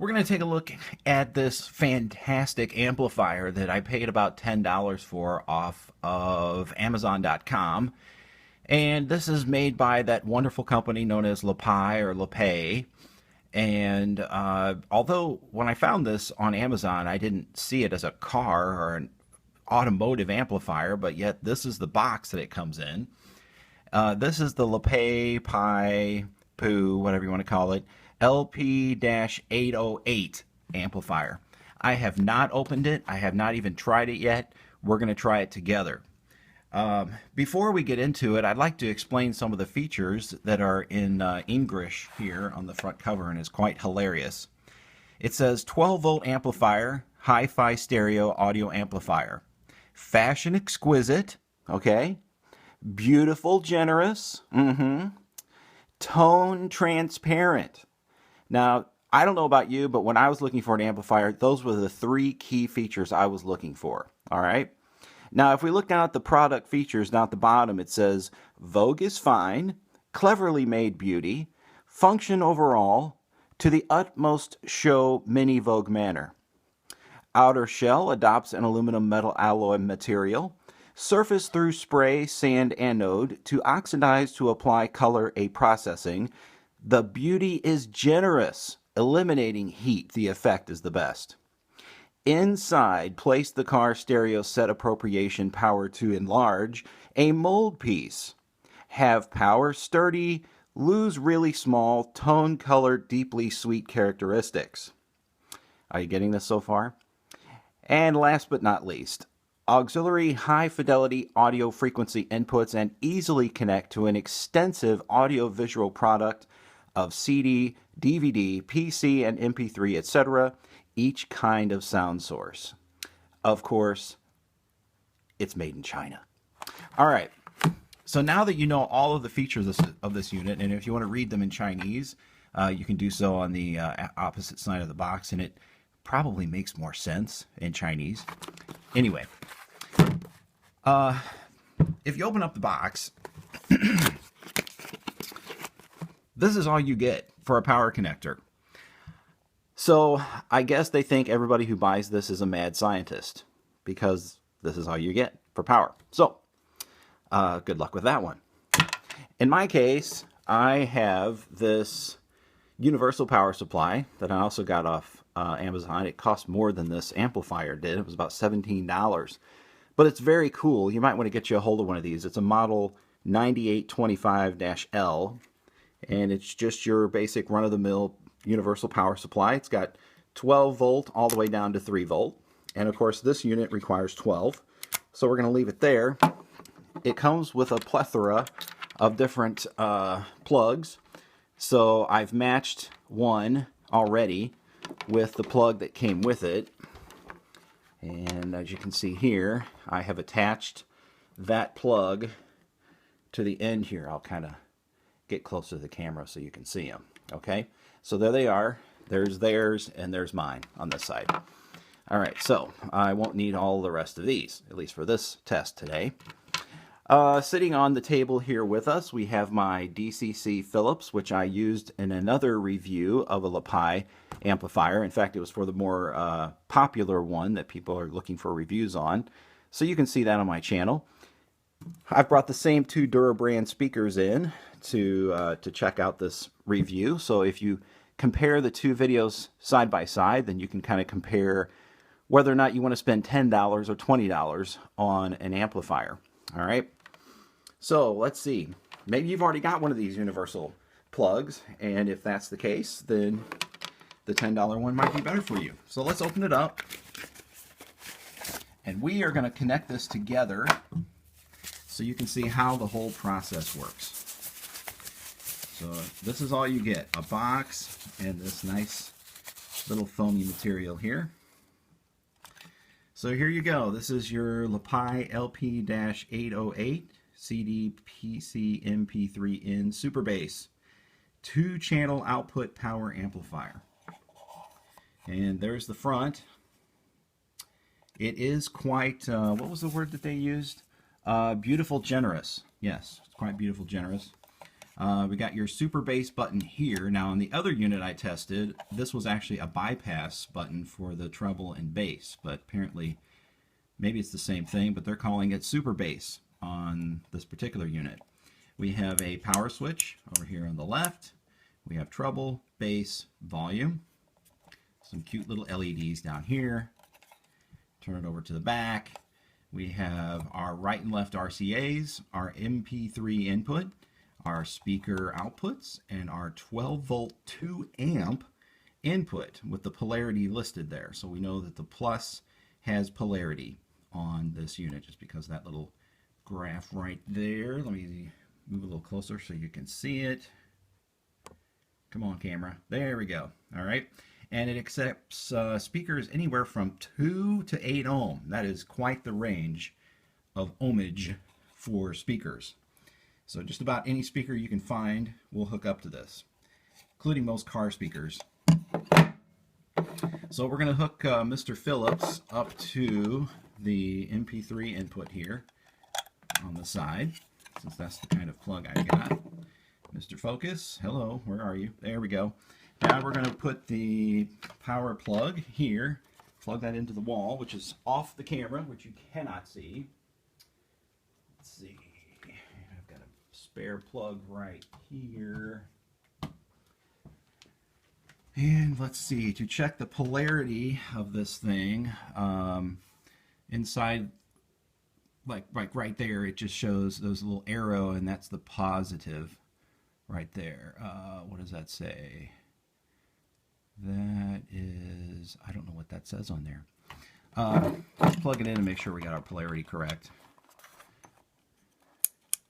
We're going to take a look at this fantastic amplifier that I paid about $10 for off of Amazon.com. And this is made by that wonderful company known as Lepai or Lepai. And although when I found this on Amazon, I didn't see it as a car or an automotive amplifier, but yet this is the box that it comes in. This is the Lepai whatever you want to call it, LP-808 amplifier. I have not opened it. I have not even tried it yet. We're going to try it together. Before we get into it, I'd like to explain some of the features that are in Engrish here on the front cover, and it's quite hilarious. It says 12-volt amplifier, hi-fi stereo audio amplifier. Fashion exquisite, okay? Beautiful, generous, tone transparent. Now, I don't know about you, but when I was looking for an amplifier, those were the three key features I was looking for, all right? Now, if we look down at the product features down at the bottom, it says, Vogue is fine, cleverly made beauty, function overall, to the utmost show mini Vogue manner. Outer shell adopts an aluminum metal alloy material, surface through spray, sand, anode, to oxidize to apply color a processing. The beauty is generous, eliminating heat. The effect is the best. Inside, place the car stereo set appropriation power to enlarge a mold piece. Have power sturdy, lose really small, tone color deeply sweet characteristics. Are you getting this so far? And last but not least, auxiliary high fidelity audio frequency inputs and easily connect to an extensive audio-visual product of CD, DVD, PC, and MP3, etc., each kind of sound source. Of course, it's made in China. All right, so now that you know all of the features of this unit, and if you want to read them in Chinese, you can do so on the opposite side of the box, and it probably makes more sense in Chinese. Anyway, if you open up the box, this is all you get for a power connector. So I guess they think everybody who buys this is a mad scientist because this is all you get for power. So good luck with that one. In my case, I have this universal power supply that I also got off Amazon. It cost more than this amplifier did. It was about $17. But it's very cool. You might want to get you a hold of one of these. It's a model 9825-L. And it's just your basic run-of-the-mill universal power supply. It's got 12 volt all the way down to 3 volt. And of course this unit requires 12. So we're going to leave it there. It comes with a plethora of different plugs. So I've matched one already with the plug that came with it. And as you can see here, I have attached that plug to the end here. I'll kind of get closer to the camera so you can see them. Okay, so there they are. There's theirs and there's mine on this side. All right, so I won't need all the rest of these, at least for this test today. Sitting on the table here with us, we have my DCC Philips, which I used in another review of a Lepai amplifier. In fact, it was for the more popular one that people are looking for reviews on. So you can see that on my channel. I've brought the same two Durabrand speakers in to check out this review. So if you compare the two videos side by side, then you can kind of compare whether or not you want to spend $10 or $20 on an amplifier. All right. So let's see. Maybe you've already got one of these universal plugs, and if that's the case, then the $10 one might be better for you. So let's open it up, and we are going to connect this together so you can see how the whole process works. So this is all you get, a box and this nice little foamy material here. So here you go. This is your Lepai LP-808 CD, PC, MP3 in Super Bass 2-channel output power amplifier. And there's the front. It is quite, what was the word that they used? Beautiful, generous. Yes, it's quite beautiful, generous. We got your super bass button here. Now on the other unit I tested, this was actually a bypass button for the treble and bass, but apparently maybe it's the same thing, but they're calling it super bass on this particular unit. We have a power switch over here on the left. We have treble, bass, volume. Some cute little LEDs down here. Turn it over to the back. We have our right and left RCAs, our MP3 input, our speaker outputs, and our 12 volt 2 amp input with the polarity listed there. So we know that the plus has polarity on this unit just because of that little graph right there. Let me move a little closer so you can see it. Come on, camera. There we go. All right. And it accepts speakers anywhere from 2 to 8 ohm. That is quite the range of ohmage for speakers. So just about any speaker you can find will hook up to this, including most car speakers. So we're going to hook Mr. Phillips up to the MP3 input here on the side, since that's the kind of plug I've got. Mr. Focus, hello, where are you? There we go. Now we're going to put the power plug here, plug that into the wall, which is off the camera, which you cannot see. Let's see, I've got a spare plug right here. And let's see, to check the polarity of this thing, inside, like right there, it just shows those little arrow, and that's the positive right there. What does that say? That is, I don't know what that says on there. Let's plug it in and make sure we got our polarity correct.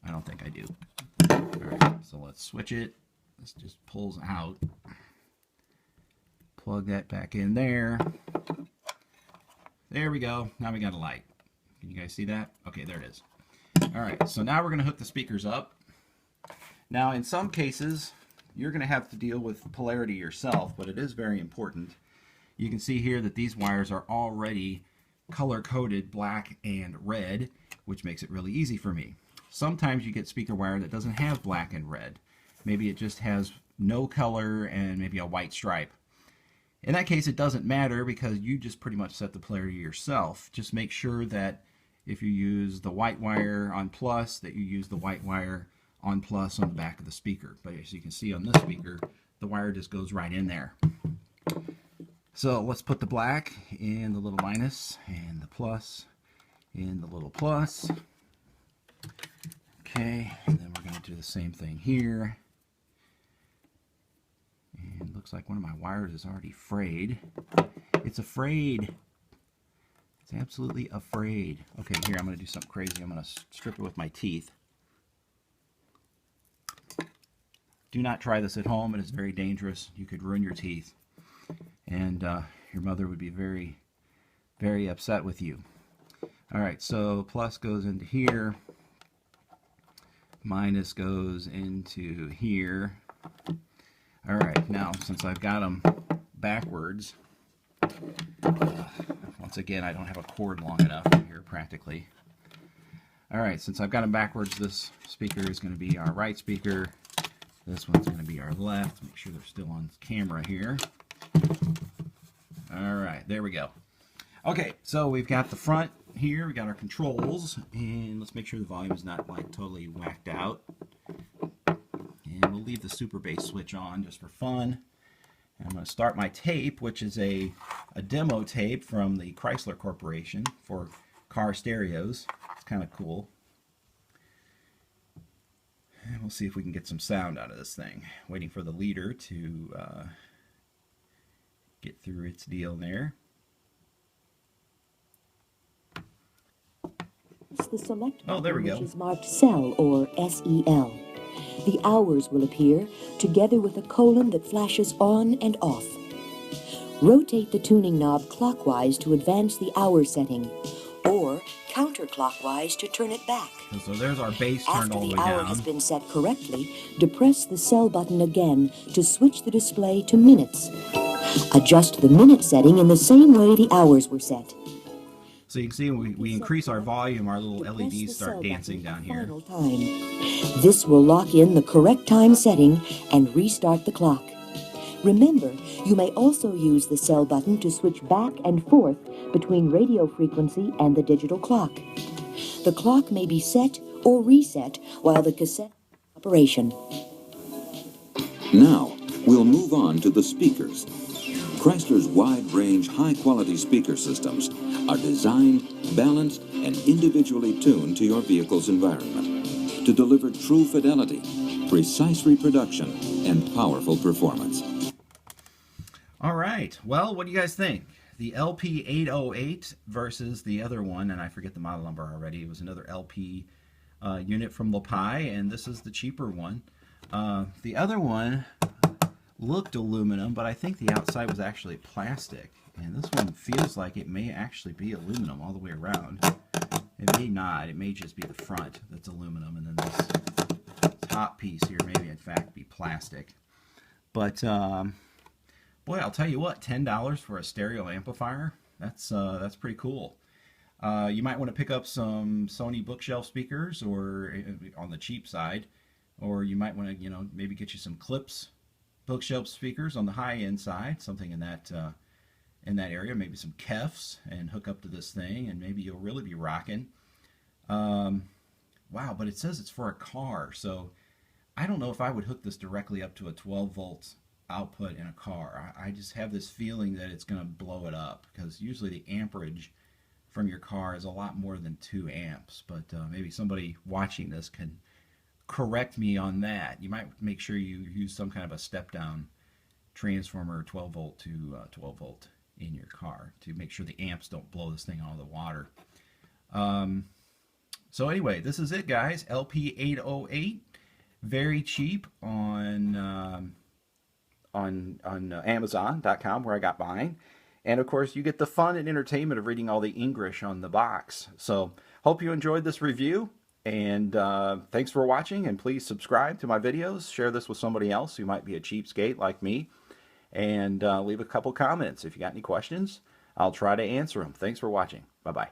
I don't think I do. Alright, so let's switch it. This just pulls out. Plug that back in there. There we go. Now we got a light. Can you guys see that? Okay, there it is. Alright, so now we're going to hook the speakers up. Now in some cases, you're going to have to deal with polarity yourself, but it is very important. You can see here that these wires are already color-coded black and red, which makes it really easy for me. Sometimes you get speaker wire that doesn't have black and red. Maybe it just has no color and maybe a white stripe. In that case, it doesn't matter because you just pretty much set the polarity yourself. Just make sure that if you use the white wire on plus, that you use the white wire on plus on the back of the speaker. But as you can see on this speaker, the wire just goes right in there. So let's put the black in the little minus and the plus in the little plus. Okay, and then we're going to do the same thing here. And it looks like one of my wires is already frayed. It's afraid. It's absolutely afraid. Okay, here I'm going to do something crazy. I'm going to strip it with my teeth. Do not try this at home. It is very dangerous. You could ruin your teeth. And your mother would be very, very upset with you. Alright, so plus goes into here. Minus goes into here. Alright, now since I've got them backwards, once again I don't have a cord long enough here practically. Alright, since I've got them backwards, this speaker is going to be our right speaker. This one's going to be our left. Make sure they're still on camera here. Alright, there we go. Okay, so we've got the front here, we got our controls, and let's make sure the volume is not like totally whacked out. And we'll leave the super bass switch on just for fun. And I'm going to start my tape, which is a demo tape from the Chrysler Corporation for car stereos. It's kind of cool. And we'll see if we can get some sound out of this thing. Waiting for the leader to get through its deal there. The select oh, there we go. Which is marked SEL or SEL. The hours will appear together with a colon that flashes on and off. Rotate the tuning knob clockwise to advance the hour setting, or counterclockwise to turn it back. So there's our bass turned all the way down. After the hour has been set correctly, depress the SEL button again to switch the display to minutes. Adjust the minute setting in the same way the hours were set. So you can see when we increase our volume, our little LEDs start dancing down here. This will lock in the correct time setting and restart the clock. Remember, you may also use the cell button to switch back and forth between radio frequency and the digital clock. The clock may be set or reset while the cassette is in operation. Now, we'll move on to the speakers. Chrysler's wide-range, high-quality speaker systems are designed, balanced, and individually tuned to your vehicle's environment to deliver true fidelity, precise reproduction, and powerful performance. All right. Well, what do you guys think? The LP-808 versus the other one, and I forget the model number already. It was another LP unit from Lepai, and this is the cheaper one. The other one looked aluminum, but I think the outside was actually plastic. And this one feels like it may actually be aluminum all the way around. It may not. It may just be the front that's aluminum, and then this top piece here may in fact be plastic. But boy, I'll tell you what, $10 for a stereo amplifier, that's pretty cool. You might want to pick up some Sony bookshelf speakers, or on the cheap side, or you might want to, maybe get you some Clips bookshelf speakers on the high-end side, something in that area, maybe some Kefs, and hook up to this thing, and maybe you'll really be rocking. Wow, but it says it's for a car, so I don't know if I would hook this directly up to a 12 volts output in a car. I just have this feeling that it's going to blow it up, because usually the amperage from your car is a lot more than 2 amps, but maybe somebody watching this can correct me on that. You might make sure you use some kind of a step-down transformer, 12 volt to 12 volt in your car to make sure the amps don't blow this thing out of the water. So anyway, this is it, guys. LP-808, very cheap on Amazon.com, where I got mine. And of course, you get the fun and entertainment of reading all the English on the box. So hope you enjoyed this review. And thanks for watching, and please subscribe to my videos. Share this with somebody else who might be a cheapskate like me. And leave a couple comments. If you got any questions, I'll try to answer them. Thanks for watching. Bye-bye.